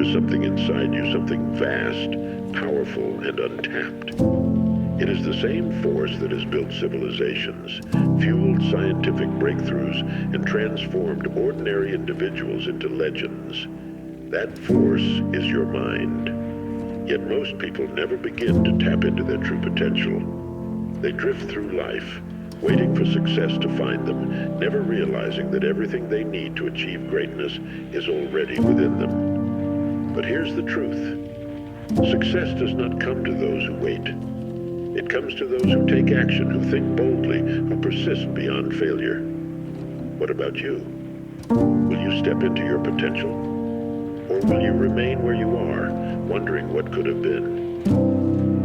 is something inside you, something vast, powerful, and untapped. It is the same force that has built civilizations, fueled scientific breakthroughs, and transformed ordinary individuals into legends. That force is your mind. Yet most people never begin to tap into their true potential. They drift through life, waiting for success to find them, never realizing that everything they need to achieve greatness is already within them. But here's the truth. Success does not come to those who wait. It comes to those who take action, who think boldly, who persist beyond failure. What about you? Will you step into your potential? Or will you remain where you are, wondering what could have been?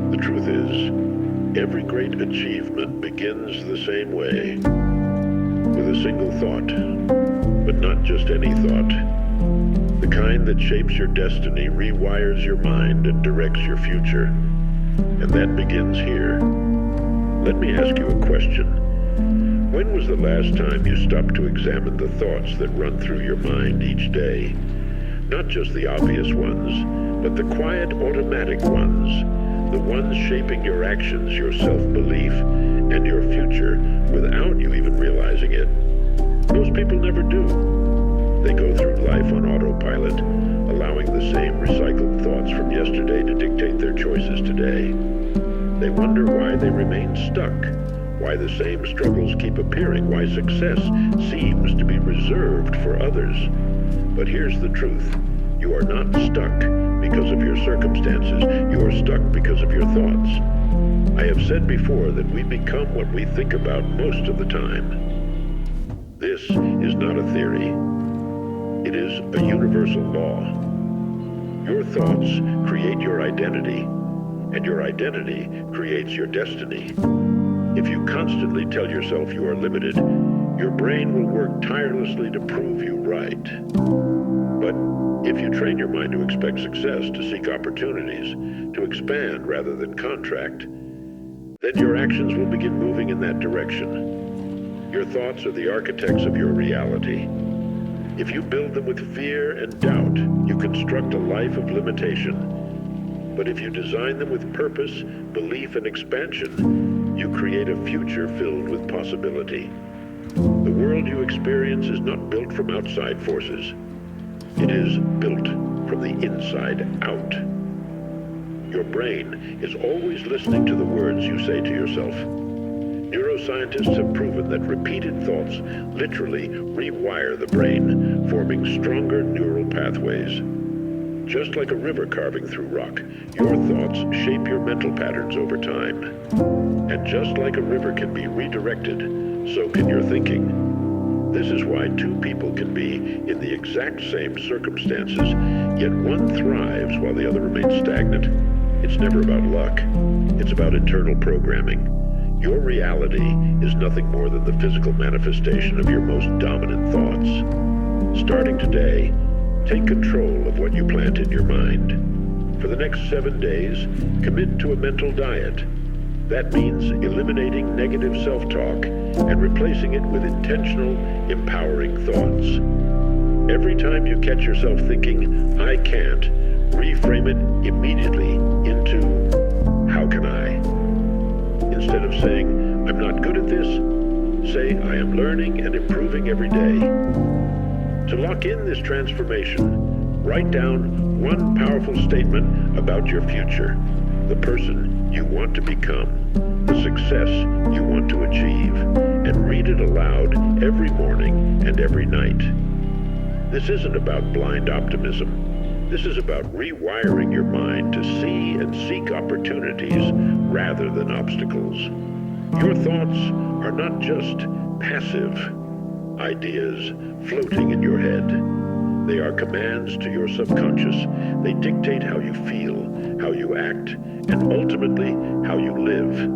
The truth is, every great achievement begins the same way, with a single thought, but not just any thought. The kind that shapes your destiny, rewires your mind, and directs your future. And that begins here. Let me ask you a question. When was the last time you stopped to examine the thoughts that run through your mind each day? Not just the obvious ones, but the quiet, automatic ones. The ones shaping your actions, your self-belief, and your future without you even realizing it. Most people never do. They go through life on autopilot, allowing the same recycled thoughts from yesterday to dictate their choices today. They wonder why they remain stuck, why the same struggles keep appearing, why success seems to be reserved for others. But here's the truth. You are not stuck because of your circumstances. You are stuck because of your thoughts. I have said before that we become what we think about most of the time. This is not a theory. It is a universal law. Your thoughts create your identity, and your identity creates your destiny. If you constantly tell yourself you are limited, your brain will work tirelessly to prove you right. But if you train your mind to expect success, to seek opportunities, to expand rather than contract, then your actions will begin moving in that direction. Your thoughts are the architects of your reality. If you build them with fear and doubt, you construct a life of limitation. But if you design them with purpose, belief, and expansion, you create a future filled with possibility. The world you experience is not built from outside forces. It is built from the inside out. Your brain is always listening to the words you say to yourself. Neuroscientists have proven that repeated thoughts literally rewire the brain, forming stronger neural pathways. Just like a river carving through rock, your thoughts shape your mental patterns over time. And just like a river can be redirected, so can your thinking. This is why two people can be in the exact same circumstances, yet one thrives while the other remains stagnant. It's never about luck. It's about internal programming. Your reality is nothing more than the physical manifestation of your most dominant thoughts. Starting today, take control of what you plant in your mind. For the next 7 days, commit to a mental diet. That means eliminating negative self-talk and replacing it with intentional, empowering thoughts. Every time you catch yourself thinking, "I can't," reframe it immediately into, "How can I?" Instead of saying, "I'm not good at this," say, "I am learning and improving every day." To lock in this transformation, write down one powerful statement about your future, the person you want to become, the success you want to achieve, and read it aloud every morning and every night. This isn't about blind optimism. This is about rewiring your mind to see and seek opportunities rather than obstacles. Your thoughts are not just passive ideas floating in your head. They are commands to your subconscious. They dictate how you feel, how you act, and ultimately how you live.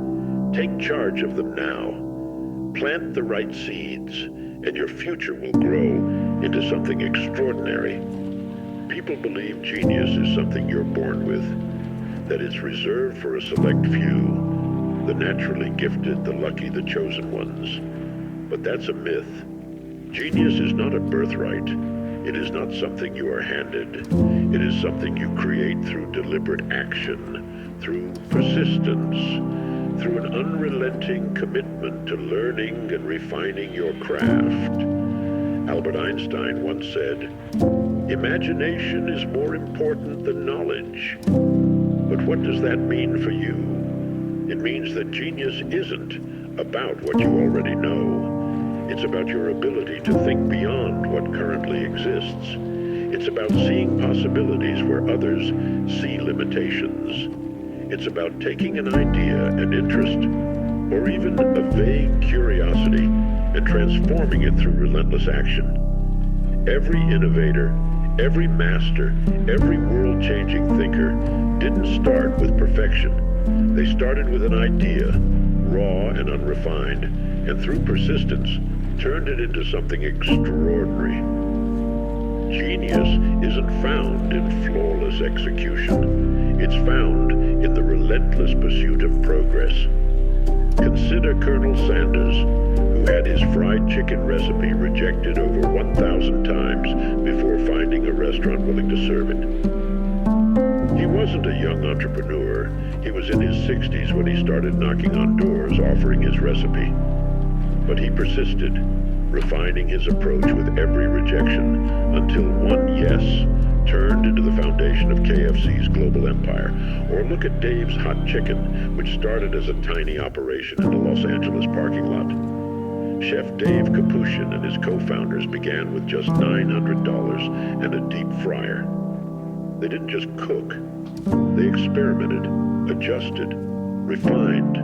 Take charge of them now. Plant the right seeds, and your future will grow into something extraordinary. People believe genius is something you're born with, that it's reserved for a select few, the naturally gifted, the lucky, the chosen ones. But that's a myth. Genius is not a birthright. It is not something you are handed. It is something you create through deliberate action, through persistence, through an unrelenting commitment to learning and refining your craft. Albert Einstein once said, "Imagination is more important than knowledge." But what does that mean for you? It means that genius isn't about what you already know. It's about your ability to think beyond what currently exists. It's about seeing possibilities where others see limitations. It's about taking an idea, an interest, or even a vague curiosity and transforming it through relentless action. Every innovator, every master, every world-changing thinker didn't start with perfection. They started with an idea, raw and unrefined, and through persistence, turned it into something extraordinary. Genius isn't found in flawless execution. It's found in the relentless pursuit of progress. Consider Colonel Sanders, who had his fried chicken recipe rejected over 1,000 times before finding a restaurant willing to serve it. He wasn't a young entrepreneur. He was in his 60s when he started knocking on doors offering his recipe. But he persisted, refining his approach with every rejection until one yes turned into the foundation of KFC's global empire. Or look at Dave's Hot Chicken, which started as a tiny operation in a Los Angeles parking lot. Chef Dave Kapushin and his co-founders began with just $900 and a deep fryer. They didn't just cook. They experimented, adjusted, refined.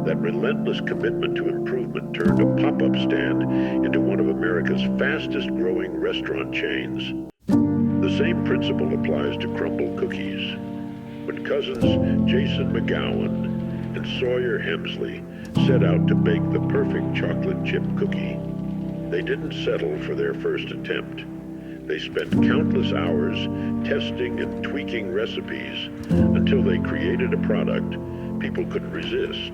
That relentless commitment to improvement turned a pop-up stand into one of America's fastest-growing restaurant chains. The same principle applies to crumble cookies. When cousins Jason McGowan and Sawyer Hemsley set out to bake the perfect chocolate chip cookie, they didn't settle for their first attempt. They spent countless hours testing and tweaking recipes until they created a product people couldn't resist.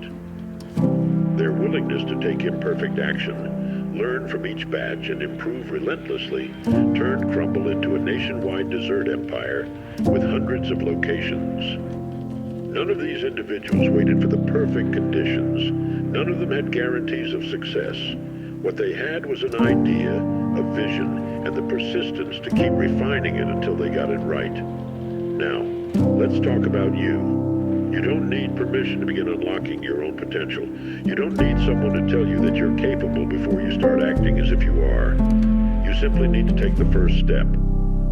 Their willingness to take imperfect action, learn from each batch, and improve relentlessly turned Crumble into a nationwide dessert empire with hundreds of locations. None of these individuals waited for the perfect conditions. None of them had guarantees of success. What they had was an idea, a vision, and the persistence to keep refining it until they got it right. Now, let's talk about you. You don't need permission to begin unlocking your own potential. You don't need someone to tell you that you're capable before you start acting as if you are. You simply need to take the first step.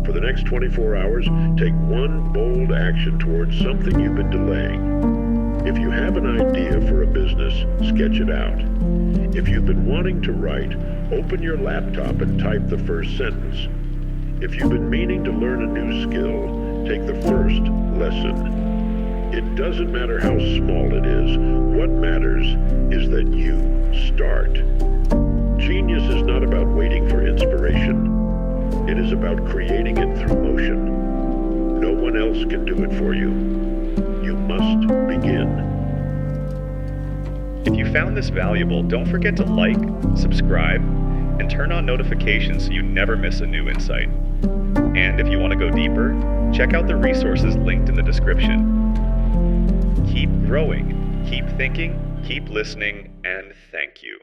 For the next 24 hours, take one bold action towards something you've been delaying. If you have an idea for a business, sketch it out. If you've been wanting to write, open your laptop and type the first sentence. If you've been meaning to learn a new skill, take the first lesson. It doesn't matter how small it is. What matters is that you start. Genius is not about waiting for inspiration. It is about creating it through motion. No one else can do it for you. You must begin. If you found this valuable, don't forget to like, subscribe, and turn on notifications so you never miss a new insight. And if you want to go deeper, check out the resources linked in the description. Keep growing, keep thinking, keep listening, and thank you.